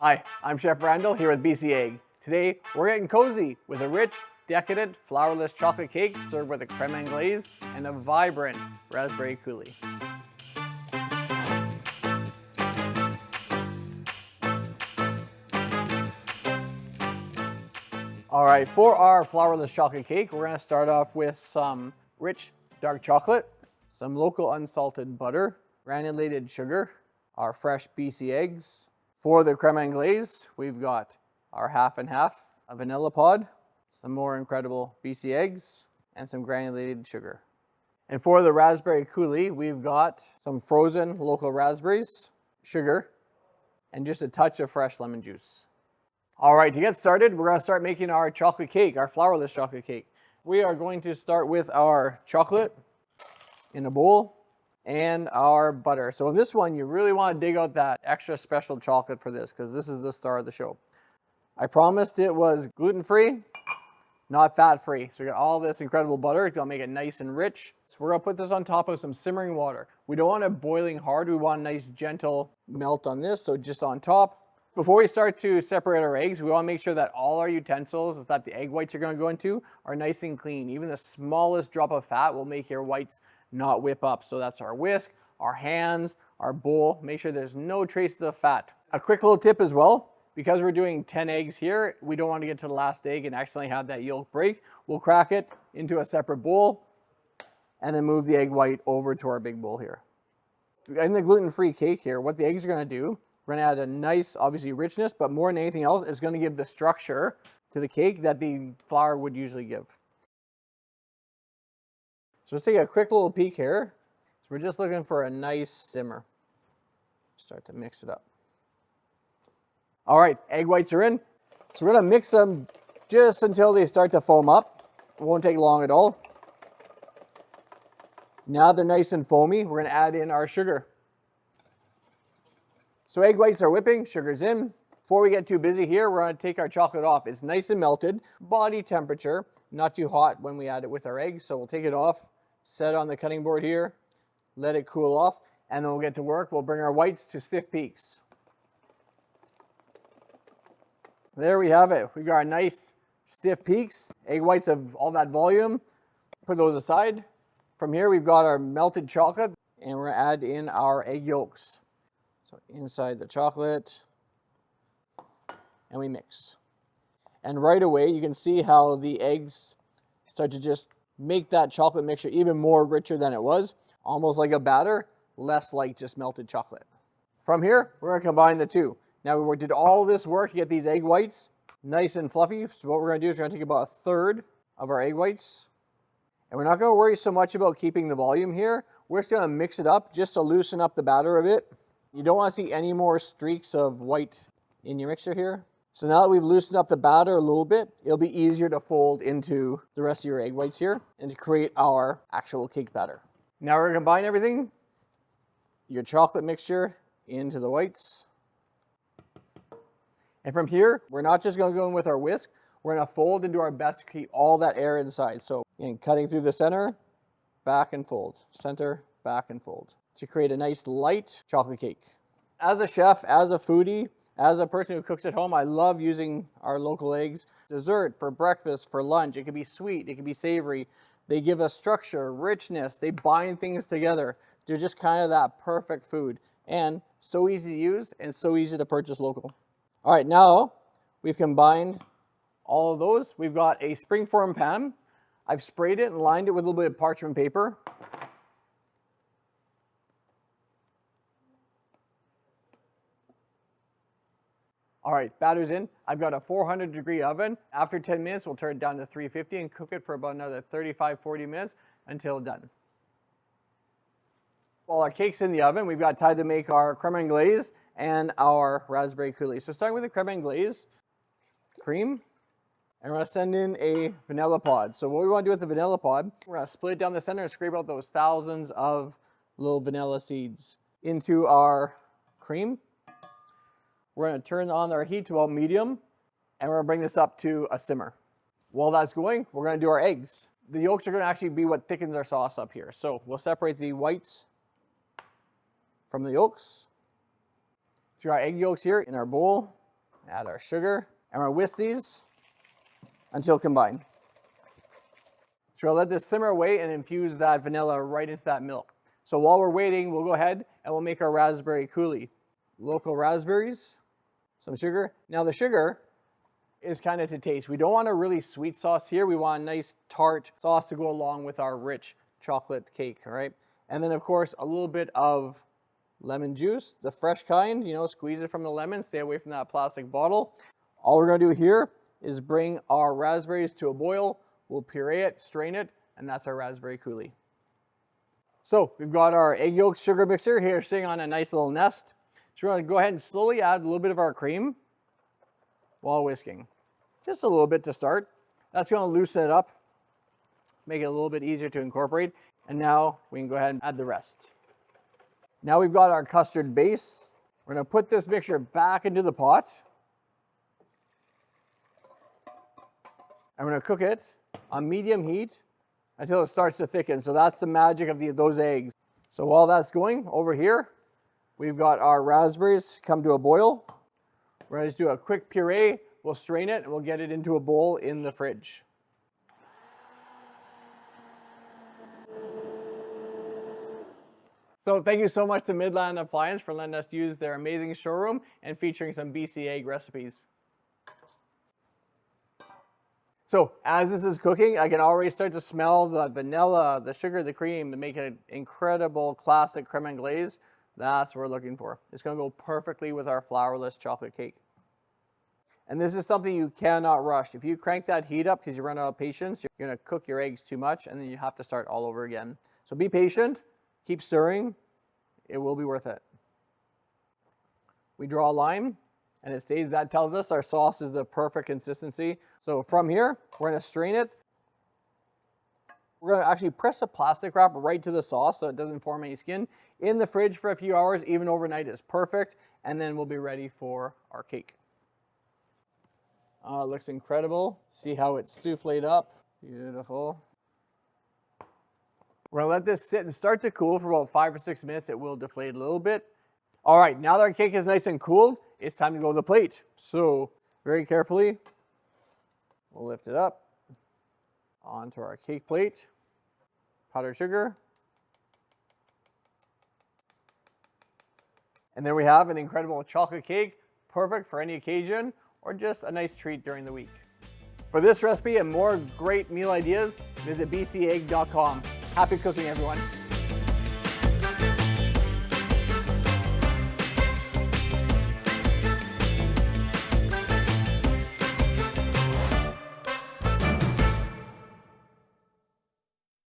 Hi, I'm Chef Randle here with BC Egg. Today, we're getting cozy with a rich, decadent, flourless chocolate cake served with a crème anglaise and a vibrant raspberry coulis. All right, for our flourless chocolate cake, we're gonna start off with some rich dark chocolate, some local unsalted butter, granulated sugar, our fresh BC eggs. For the crème anglaise, we've got our half and half, a vanilla pod, some more incredible BC eggs, and some granulated sugar. And for the raspberry coulis, we've got some frozen local raspberries, sugar, and just a touch of fresh lemon juice. All right, to get started, we're gonna start making our chocolate cake, our flourless chocolate cake. We are going to start with our chocolate in a bowl and our butter. So in this one, you really wanna dig out that extra special chocolate for this because this is the star of the show. I promised it was gluten-free, not fat-free. So we got all this incredible butter. It's gonna make it nice and rich. So we're gonna put this on top of some simmering water. We don't want it boiling hard. We want a nice gentle melt on this, so just on top. Before we start to separate our eggs, we want to make sure that all our utensils that the egg whites are going to go into are nice and clean. Even the smallest drop of fat will make your whites not whip up. So that's our whisk, our hands, our bowl. Make sure there's no traces of fat. A quick little tip as well, because we're doing 10 eggs here, we don't want to get to the last egg and accidentally have that yolk break. We'll crack it into a separate bowl and then move the egg white over to our big bowl here. In the gluten-free cake here, what the eggs are going to do, we're going to add a nice, obviously, richness, but more than anything else, it's going to give the structure to the cake that the flour would usually give. So let's take a quick little peek here. So we're just looking for a nice simmer. Start to mix it up. All right, egg whites are in. So we're going to mix them just until they start to foam up. It won't take long at all. Now they're nice and foamy, we're going to add in our sugar. So egg whites are whipping, sugar's in. Before we get too busy here, we're going to take our chocolate off. It's nice and melted, body temperature, not too hot when we add it with our eggs. So we'll take it off, set it on the cutting board here, let it cool off, and then we'll get to work. We'll bring our whites to stiff peaks. There we have it. We got our nice stiff peaks. Egg whites have all that volume. Put those aside. From here, we've got our melted chocolate, and we're going to add in our egg yolks. So inside the chocolate, and we mix. And right away, you can see how the eggs start to just make that chocolate mixture even more richer than it was, almost like a batter, less like just melted chocolate. From here, we're going to combine the two. Now, we did all this work to get these egg whites nice and fluffy. So what we're going to do is we're going to take about a third of our egg whites, and we're not going to worry so much about keeping the volume here. We're just going to mix it up just to loosen up the batter a bit. You don't want to see any more streaks of white in your mixture here. So now that we've loosened up the batter a little bit, it'll be easier to fold into the rest of your egg whites here and to create our actual cake batter. Now we're going to combine everything, your chocolate mixture into the whites. And from here, we're not just going to go in with our whisk, we're going to fold into our best to keep all that air inside. So cutting through the center, back and fold, center, back and fold, to create a nice light chocolate cake. As a chef, as a foodie, as a person who cooks at home, I love using our local eggs. Dessert, for breakfast, for lunch, it can be sweet, it can be savory. They give us structure, richness, they bind things together. They're just kind of that perfect food. And so easy to use and so easy to purchase local. All right, now we've combined all of those. We've got a springform pan. I've sprayed it and lined it with a little bit of parchment paper. All right, batter's in. I've got a 400-degree oven. After 10 minutes, we'll turn it down to 350 and cook it for about another 35-40 minutes until done. While our cake's in the oven, we've got time to make our crème anglaise and our raspberry coulis. So starting with the crème anglaise, cream, and we're going to send in a vanilla pod. So what we want to do with the vanilla pod, we're going to split it down the center and scrape out those thousands of little vanilla seeds into our cream. We're going to turn on our heat to about medium, and we're going to bring this up to a simmer. While that's going, we're going to do our eggs. The yolks are going to actually be what thickens our sauce up here. So we'll separate the whites from the yolks. So our egg yolks here in our bowl. Add our sugar, and we're gonna whisk these until combined. So we'll let this simmer away and infuse that vanilla right into that milk. So while we're waiting, we'll go ahead and we'll make our raspberry coulis. Local raspberries, some sugar. Now the sugar is kind of to taste. We don't want a really sweet sauce here. We want a nice tart sauce to go along with our rich chocolate cake, all right? And then of course, a little bit of lemon juice, the fresh kind, you know, squeeze it from the lemon, stay away from that plastic bottle. All we're gonna do here is bring our raspberries to a boil. We'll puree it, strain it, and that's our raspberry coulis. So we've got our egg yolk sugar mixer here sitting on a nice little nest. So we're gonna go ahead and slowly add a little bit of our cream while whisking. Just a little bit to start. That's gonna loosen it up, make it a little bit easier to incorporate. And now we can go ahead and add the rest. Now we've got our custard base. We're gonna put this mixture back into the pot. I'm gonna cook it on medium heat until it starts to thicken. So that's the magic of those eggs. So while that's going, over here, we've got our raspberries come to a boil. We're gonna just do a quick puree. We'll strain it and we'll get it into a bowl in the fridge. So thank you so much to Midland Appliance for letting us use their amazing showroom and featuring some BC egg recipes. So as this is cooking, I can already start to smell the vanilla, the sugar, the cream to make an incredible classic crème anglaise. That's what we're looking for. It's gonna go perfectly with our flourless chocolate cake. And this is something you cannot rush. If you crank that heat up because you run out of patience, you're gonna cook your eggs too much and then you have to start all over again. So be patient, keep stirring, it will be worth it. We draw a line and it stays, that tells us our sauce is the perfect consistency. So from here, we're gonna strain it. We're gonna actually press a plastic wrap right to the sauce so it doesn't form any skin. In the fridge for a few hours, even overnight is perfect. And then we'll be ready for our cake. It looks incredible. See how it's souffled up. Beautiful. We're gonna let this sit and start to cool for about 5 or 6 minutes. It will deflate a little bit. All right, now that our cake is nice and cooled, it's time to go to the plate. So very carefully, we'll lift it up onto our cake plate, powdered sugar. And there we have an incredible chocolate cake, perfect for any occasion or just a nice treat during the week. For this recipe and more great meal ideas, visit bcegg.com. Happy cooking, everyone.